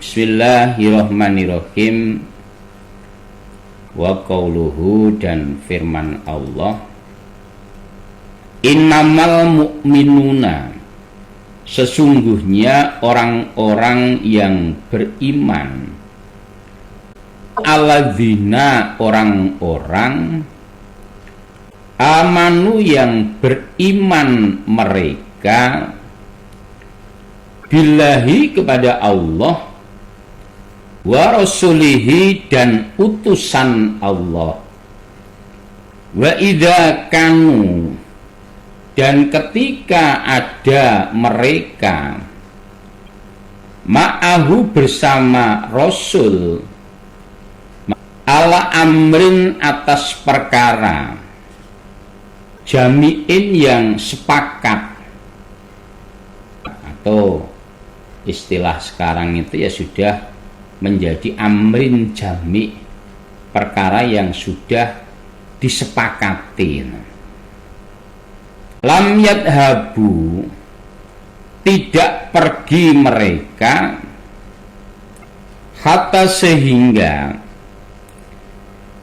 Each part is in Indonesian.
Bismillahirrahmanirrahim. Wa qauluhu, dan firman Allah, innamal mu'minuna, sesungguhnya orang-orang yang beriman, alladzina, orang-orang, amanu, yang beriman mereka, billahi, kepada Allah, wa rasulihi, dan utusan Allah, wa idza kanu, dan ketika ada mereka, ma'ahu, bersama Rasul, ala amrin, atas perkara, jami'in, yang sepakat, atau istilah sekarang itu ya sudah menjadi amrin jami', perkara yang sudah disepakati. Lam yadhabu, tidak pergi mereka, hatta, sehingga,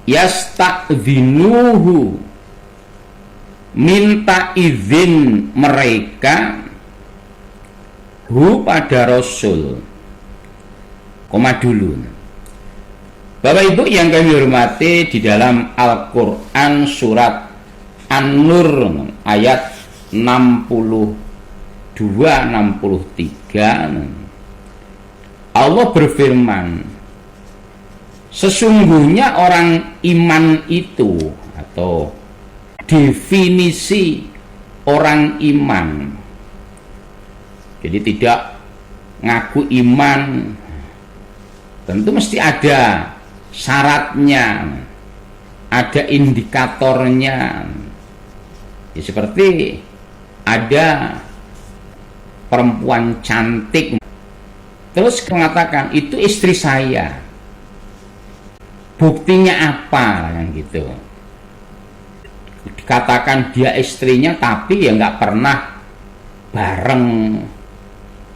yasta'dzinuhu, minta izin mereka, hu, pada Rasul. Koma dulu, Bapak Ibu yang kami hormati, di dalam Al-Quran surat An-Nur ayat 62-63, Allah berfirman, sesungguhnya orang iman itu, atau definisi orang iman, jadi tidak ngaku iman, tentu mesti ada syaratnya, ada indikatornya. Ya, seperti ada perempuan cantik, terus mengatakan itu istri saya, buktinya apa, kan gitu. Dikatakan dia istrinya, tapi ya nggak pernah bareng,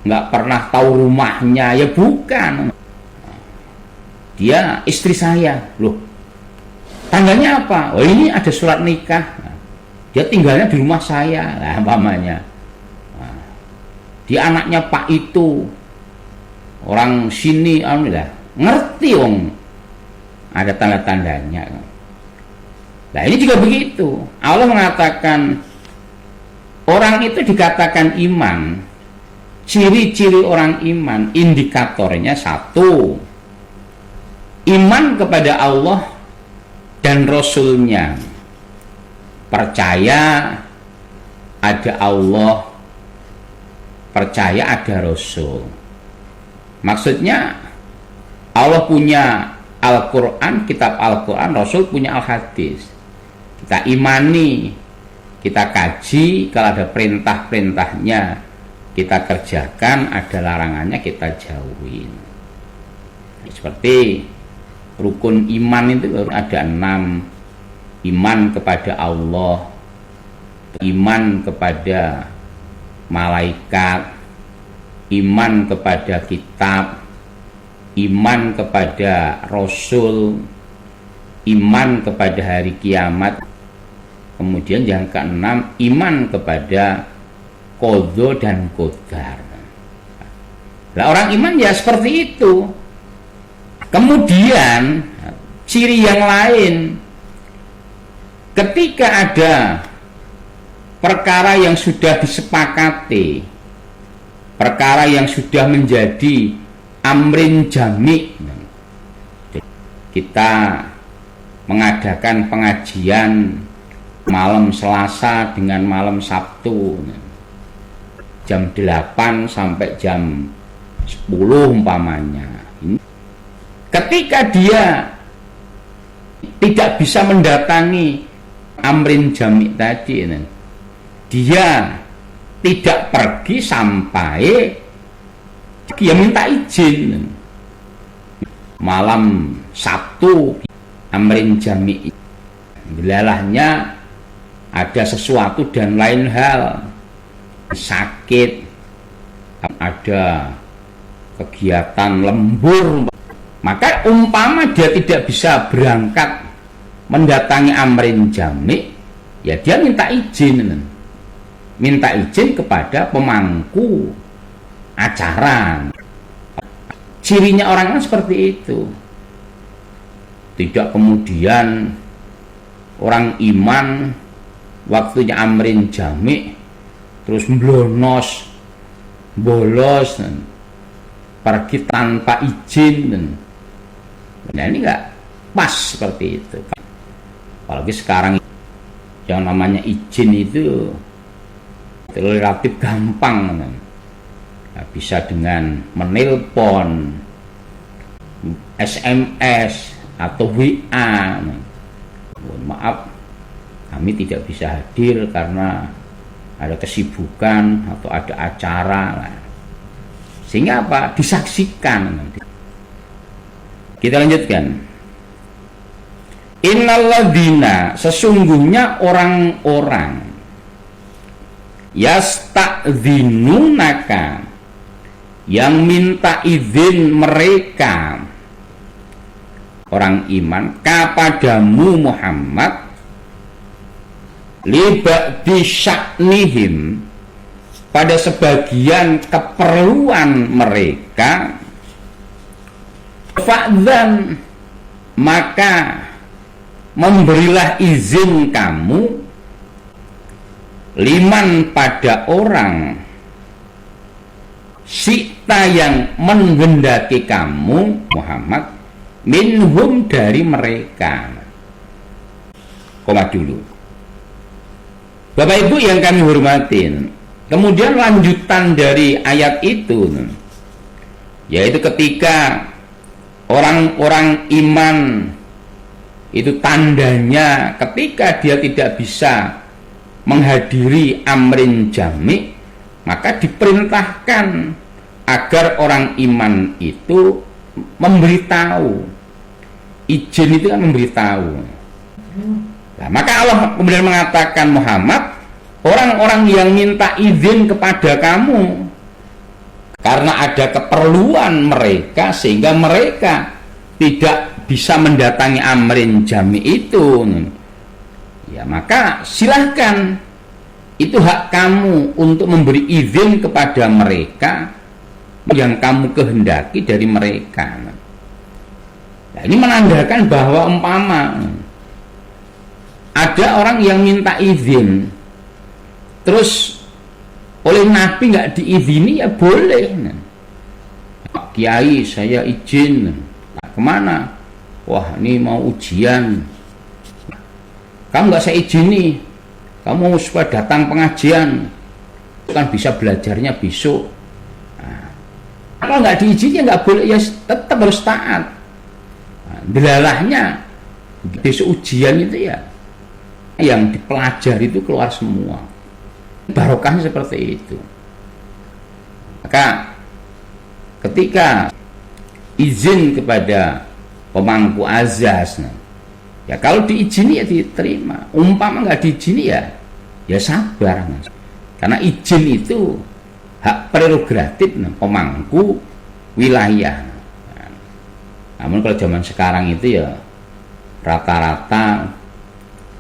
nggak pernah tahu rumahnya, ya bukan. Dia istri saya, loh, tanggalnya apa? Oh, ini ada surat nikah. Dia tinggalnya di rumah saya, lah umpamanya. Dia anaknya Pak itu, orang sini, alhamdulillah, ngerti wong, ada tanda-tandanya. Nah, ini juga begitu. Allah mengatakan orang itu dikatakan iman. Ciri-ciri orang iman, indikatornya satu, iman kepada Allah dan Rasulnya, percaya ada Allah, percaya ada Rasul. Maksudnya Allah punya Al-Quran, kitab Al-Quran, Rasul punya Al-Hadis. Kita imani, kita kaji, kalau ada perintah-perintahnya kita kerjakan, ada larangannya kita jauhin. Seperti rukun iman itu ada 6. Iman kepada Allah, iman kepada malaikat, iman kepada kitab, iman kepada Rasul, iman kepada hari kiamat. Kemudian yang keenam, iman kepada qadha dan qadar. Nah, orang iman ya seperti itu. Kemudian ciri yang lain, ketika ada perkara yang sudah disepakati, perkara yang sudah menjadi amrin jami', kita mengadakan pengajian malam Selasa dengan malam Sabtu, jam 8 sampai jam 10 umpamanya. Ketika dia tidak bisa mendatangi amrin jami' tadi, dia tidak pergi sampai dia minta izin. Malam Sabtu amrin jami', belalahnya ada sesuatu dan lain hal, sakit, ada kegiatan lembur, maka umpama dia tidak bisa berangkat mendatangi amrin jami, ya dia minta izin kepada pemangku acara. Cirinya orang kan seperti itu. Tidak kemudian orang iman waktunya amrin jami terus blonos bolos pergi tanpa izin. Nah ini nggak pas seperti itu. Apalagi sekarang yang namanya izin itu relatif gampang, nah, bisa dengan menelpon, SMS atau WA. Mohon maaf, kami tidak bisa hadir karena ada kesibukan atau ada acara. Nah, sehingga apa? Disaksikan. Kita lanjutkan. Innalladzina, sesungguhnya orang-orang yasta'dzinunaka, yang minta izin mereka orang iman kepadamu Muhammad, liba'di sya'nihim, pada sebagian keperluan mereka, fa'dzan, maka memberilah izin kamu, liman pada orang, sita yang menghendaki kamu Muhammad, minhum dari mereka. Koma dulu. Bapak Ibu yang kami hormatin, kemudian lanjutan dari ayat itu, yaitu ketika orang-orang iman itu tandanya ketika dia tidak bisa menghadiri amrin jami, maka diperintahkan agar orang iman itu memberitahu. Izin itu kan memberitahu. Nah, maka Allah kemudian mengatakan, Muhammad, orang-orang yang minta izin kepada kamu karena ada keperluan mereka sehingga mereka tidak bisa mendatangi amrin jami itu, ya maka silahkan, itu hak kamu untuk memberi izin kepada mereka yang kamu kehendaki dari mereka. Nah, ini menandakan bahwa umpama ada orang yang minta izin terus oleh Nabi nggak diizini, ya boleh. Pak Kiai, saya izin. Nah, kemana? Wah, ini mau ujian. Kamu nggak saya izini, kamu supaya datang pengajian, kan bisa belajarnya besok. Nah, kalau nggak diizini ya nggak boleh, ya tetap harus taat. Nah, delalahnya besok ujian itu ya yang dipelajari itu keluar semua. Barokahnya seperti itu. Maka ketika izin kepada pemangku azas, ya kalau diizini ya diterima. Umpama nggak diizini ya sabar, mas. Karena izin itu hak prerogatif pemangku wilayah. Namun kalau zaman sekarang itu ya rata-rata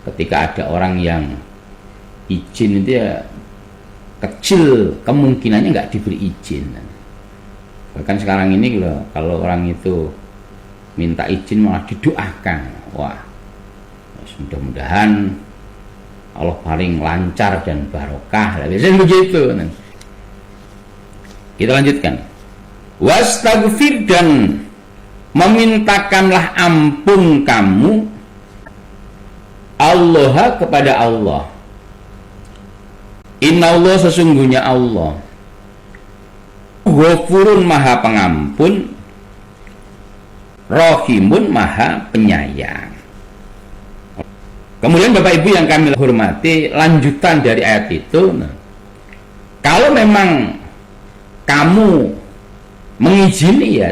ketika ada orang yang izin itu ya kecil kemungkinannya nggak diberi izin. Bahkan sekarang ini kalau orang itu minta izin malah didoakan. Wah, mudah-mudahan Allah paling lancar dan barokah. Biasanya begitu. Kita lanjutkan. Wastaghfir, dan memintakanlah ampun kamu Allah kepada Allah. Inna Allah, sesungguhnya Allah, Ghafurun, maha pengampun, Rahimun, maha penyayang. Kemudian Bapak Ibu yang kami hormati, lanjutan dari ayat itu, kalau memang kamu mengizini, ya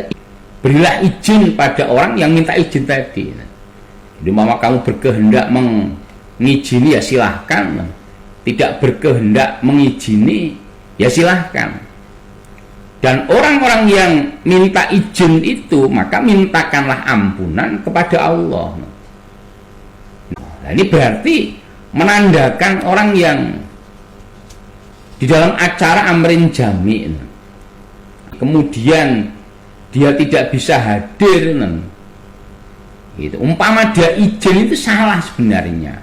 berilah izin pada orang yang minta izin tadi. Jadi mama kamu berkehendak mengizini, ya silahkan. Tidak berkehendak mengizini, ya silahkan. Dan orang-orang yang minta izin itu, maka mintakanlah ampunan kepada Allah. Nah, ini berarti menandakan orang yang di dalam acara amrin jami, kemudian dia tidak bisa hadir, gitu. Umpama dia izin itu salah sebenarnya,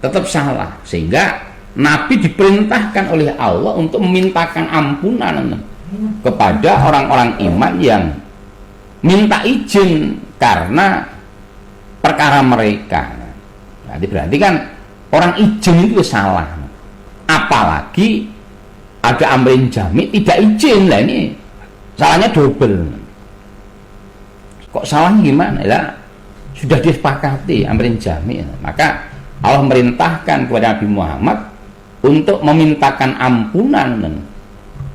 tetap salah, sehingga Nabi diperintahkan oleh Allah untuk memintakan ampunan kepada orang-orang iman yang minta izin karena perkara mereka. Berarti kan orang izin itu salah. Apalagi ada amrin jami tidak izin, lah ini salahnya double. Kok salahnya gimana? Lah sudah disepakati amrin jami, maka Allah merintahkan kepada Nabi Muhammad untuk memintakan ampunan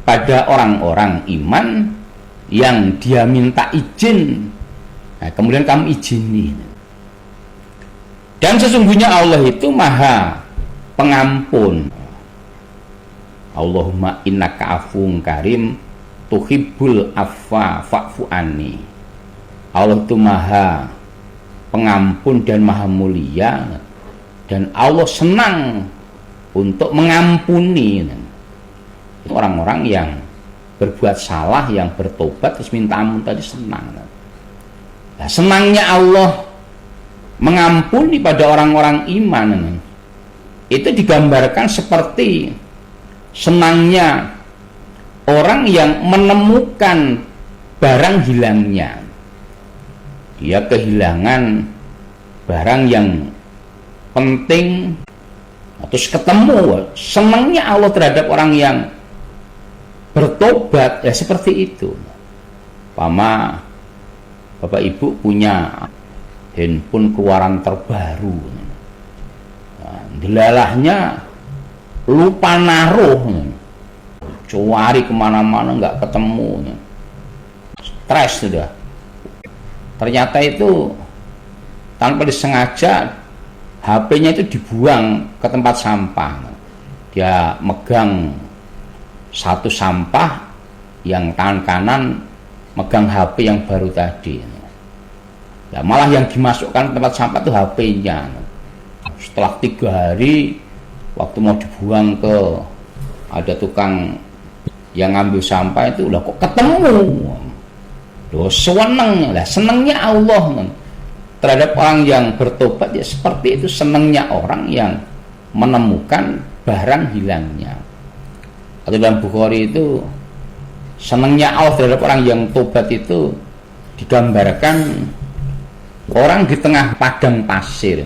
pada orang-orang iman yang dia minta izin, nah, kemudian kamu izini. Dan sesungguhnya Allah itu maha pengampun. Allahumma innaka afuwun karim tuhibbul afwa fa'fu anni. Allah itu maha pengampun dan maha mulia, dan Allah senang untuk mengampuni orang-orang yang berbuat salah, yang bertobat terus minta ampun tadi senang. Nah, senangnya Allah mengampuni pada orang-orang iman itu digambarkan seperti senangnya orang yang menemukan barang hilangnya. Dia kehilangan barang yang penting, terus ketemu. Senangnya Allah terhadap orang yang bertobat ya seperti itu. Pama Bapak Ibu punya handphone keluaran terbaru, nah, delalahnya lupa naruh, cari kemana-mana nggak ketemu, stres sudah. Ternyata itu tanpa disengaja HP-nya itu dibuang ke tempat sampah. Dia megang satu sampah, yang tangan kanan megang HP yang baru tadi. Ya, malah yang dimasukkan ke tempat sampah itu HP-nya. Setelah 3 hari, waktu mau dibuang ke ada tukang yang ngambil sampah itu, lah kok ketemu. Loh, seneng lah, senengnya Allah terhadap orang yang bertobat ya seperti itu, senengnya orang yang menemukan barang hilangnya. Atau dalam Bukhari itu senengnya Allah terhadap orang yang tobat itu digambarkan orang di tengah padang pasir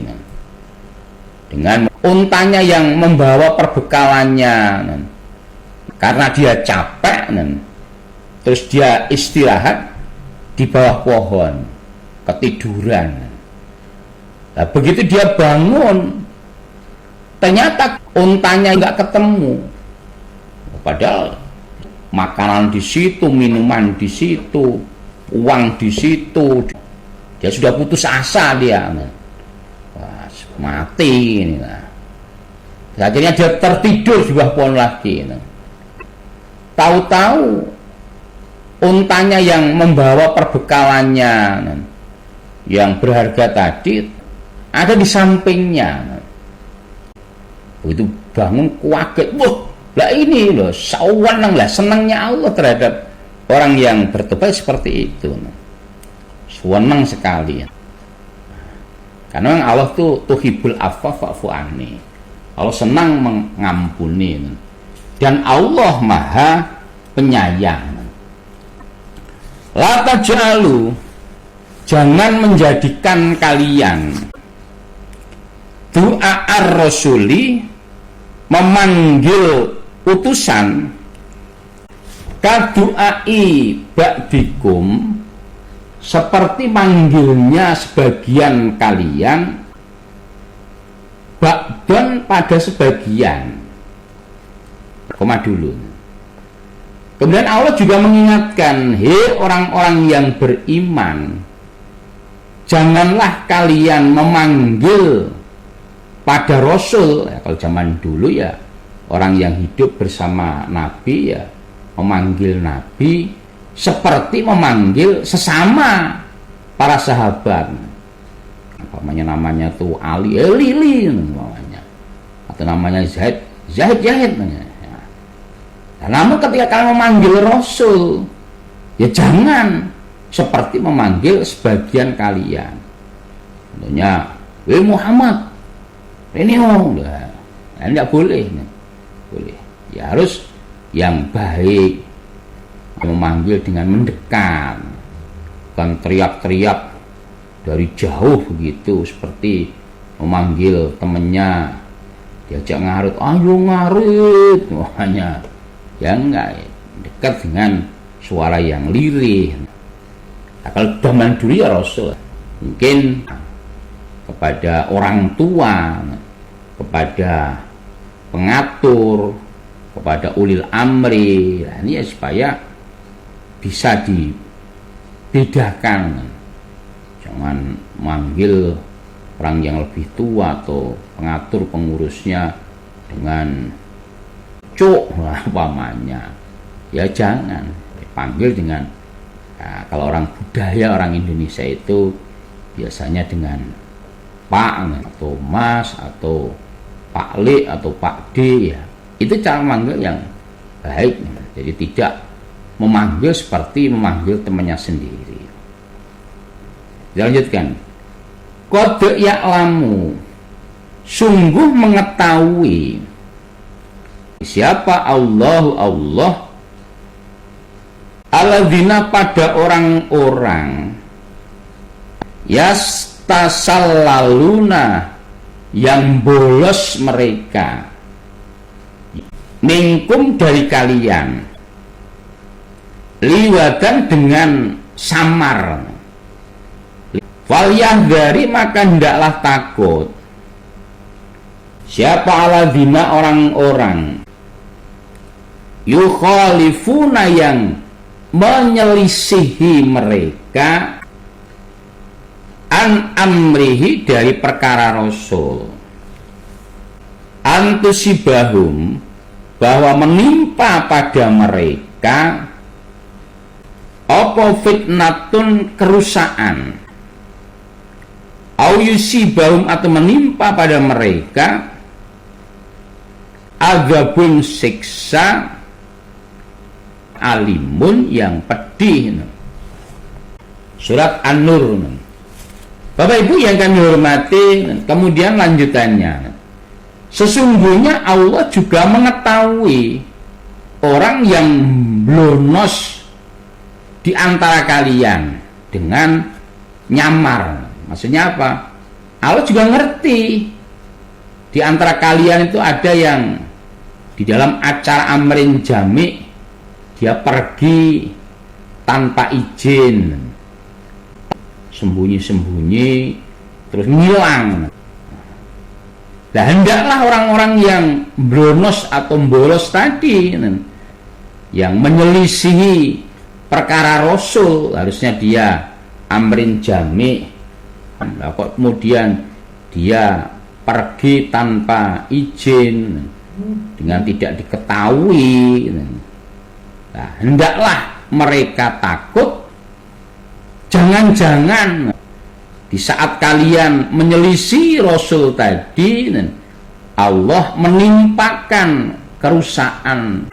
dengan untanya yang membawa perbekalannya, karena dia capek, terus dia istirahat di bawah pohon, ketiduran. Nah, begitu dia bangun, ternyata untanya nggak ketemu. Padahal makanan di situ, minuman di situ, uang di situ. Dia sudah putus asa dia. Wah, mati ini. Akhirnya dia tertidur di bawah pohon lagi. Tahu-tahu untanya yang membawa perbekalannya yang berharga tadi ada di sampingnya. Begitu bangun kaget, wah, lah ini loh, sawenang lah, senangnya Allah terhadap orang yang bertobat seperti itu. Senang sekali. Karena Allah tuh tuhibbul afwa fa'fu anni. Allah senang mengampuni, dan Allah maha penyayang. La taj'alu, jangan menjadikan kalian doa ar-rasuli, memanggil utusan, kadu'ai ba'dikum, seperti manggilnya sebagian kalian, ba'don pada sebagian. Koma dulu. Kemudian Allah juga mengingatkan, hei orang-orang yang beriman, janganlah kalian memanggil pada Rasul. Ya, kalau zaman dulu ya orang yang hidup bersama Nabi ya memanggil Nabi seperti memanggil sesama para sahabat. Namanya tuh Ali, Lili namanya, atau namanya Zaid. Nah, namun ketika kalian memanggil Rasul, ya jangan seperti memanggil sebagian kalian. Contohnya, Muhammad, ini tidak boleh. Ya harus yang baik, memanggil dengan mendekat, bukan teriak-teriak dari jauh begitu, seperti memanggil temannya diajak ngarut, ayo ngarut, hanya ya enggak, dekat dengan suara yang lirih. Nah, kalau zaman dulu ya Rasul mungkin kepada orang tua, kepada pengatur, kepada ulil amri, nah ini ya supaya bisa dibedakan. Jangan manggil orang yang lebih tua atau pengatur pengurusnya dengan cuk umpamanya. Ya jangan, dipanggil dengan kalau orang budaya orang Indonesia itu biasanya dengan Pak atau Mas atau Pak Le atau Pak D, ya. Itu cara manggil yang baik. Jadi tidak memanggil seperti memanggil temannya sendiri. Kita lanjutkan. Qad ya'lamu, sungguh mengetahui siapa Allah alladzina pada orang-orang yastasallaluna yang bolos mereka minkum dari kalian liwatan dengan samar. Falyahdari, maka hendaklah takut siapa alladzina orang-orang yukhalifuna yang menyelisihi mereka an amrihi dari perkara Rasul, antusibahum bahwa menimpa pada mereka apa fitnatun kerusakan, au yusibahum atau menimpa pada mereka azabun siksa alimun yang pedih. Surat An-Nur. Bapak Ibu yang kami hormati, kemudian lanjutannya, sesungguhnya Allah juga mengetahui orang yang blonos di antara kalian dengan nyamar. Maksudnya apa? Allah juga ngerti di antara kalian itu ada yang di dalam acara amrin jami dia pergi tanpa izin, sembunyi-sembunyi terus ngilang. Nah, hendaklah orang-orang yang blonos atau bolos tadi, yang menyelisihi perkara Rasul, harusnya dia amrin jami, nah, kok kemudian dia pergi tanpa izin dengan tidak diketahui. Nah, hendaklah mereka takut, jangan-jangan di saat kalian menyelisih Rasul tadi, Allah menimpakan kerusakan.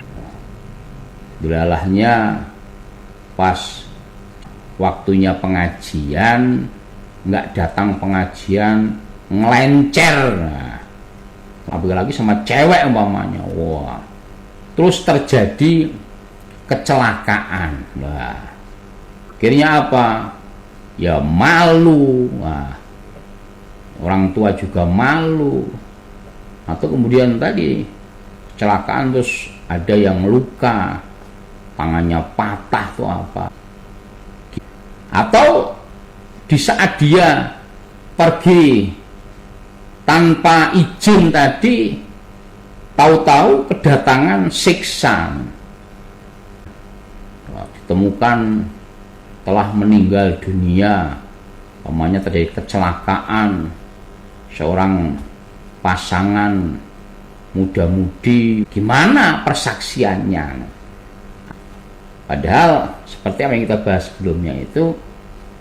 Belalahnya pas waktunya pengajian, nggak datang pengajian, ngelencer. Nah, apalagi sama cewek umpamanya, wah, terus terjadi kecelakaan. Nah, akhirnya apa? Ya malu. Nah, orang tua juga malu. Atau kemudian tadi kecelakaan terus ada yang luka, tangannya patah atau apa. Atau di saat dia pergi tanpa izin tadi, tahu-tahu kedatangan siksa. Ditemukan telah meninggal dunia, namanya terjadi kecelakaan seorang pasangan muda-mudi. Gimana persaksiannya? Padahal seperti apa yang kita bahas sebelumnya itu,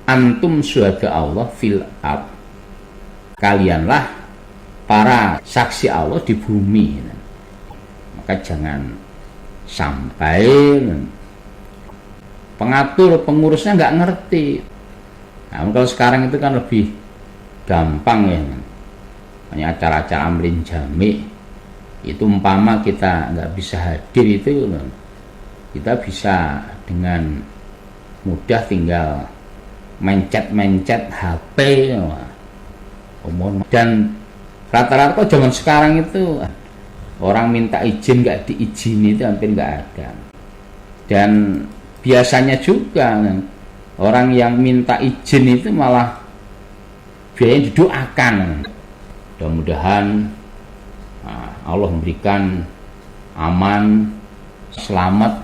antum syuhada Allah fil ard, kalianlah para saksi Allah di bumi. Maka jangan sampai pengatur pengurusnya nggak ngerti. Nah, kalau sekarang itu kan lebih gampang ya, hanya acara-acara amrin jami itu umpama kita nggak bisa hadir itu, kita bisa dengan mudah tinggal mencet HP dan rata-rata zaman sekarang itu orang minta izin nggak diizini itu hampir nggak ada. Dan biasanya juga orang yang minta izin itu malah biasanya didoakan. Mudah-mudahan Allah memberikan aman, selamat,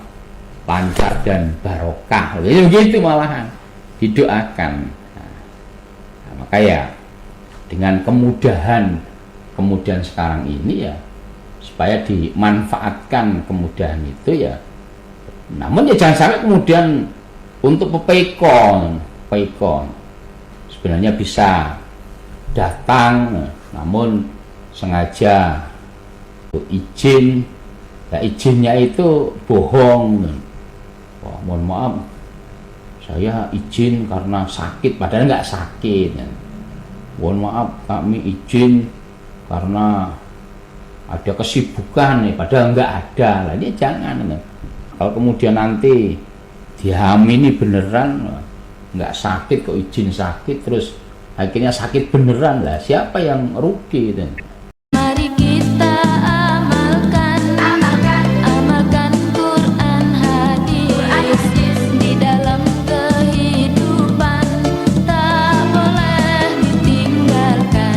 lancar dan barokah. Begitu malahan didoakan. Nah, maka ya dengan kemudahan sekarang ini ya, supaya dimanfaatkan kemudahan itu ya. Namun ya jangan sampai kemudian untuk pepekon sebenarnya bisa datang, namun sengaja izin, ya izinnya itu bohong. Wah, mohon maaf, saya izin karena sakit, padahal nggak sakit. Mohon maaf, kami izin karena ada kesibukan nih, padahal nggak ada. Lah ini jangan. Kalau kemudian nanti diamini beneran nggak sakit, kok izin sakit, terus akhirnya sakit beneran, lah siapa yang rugi?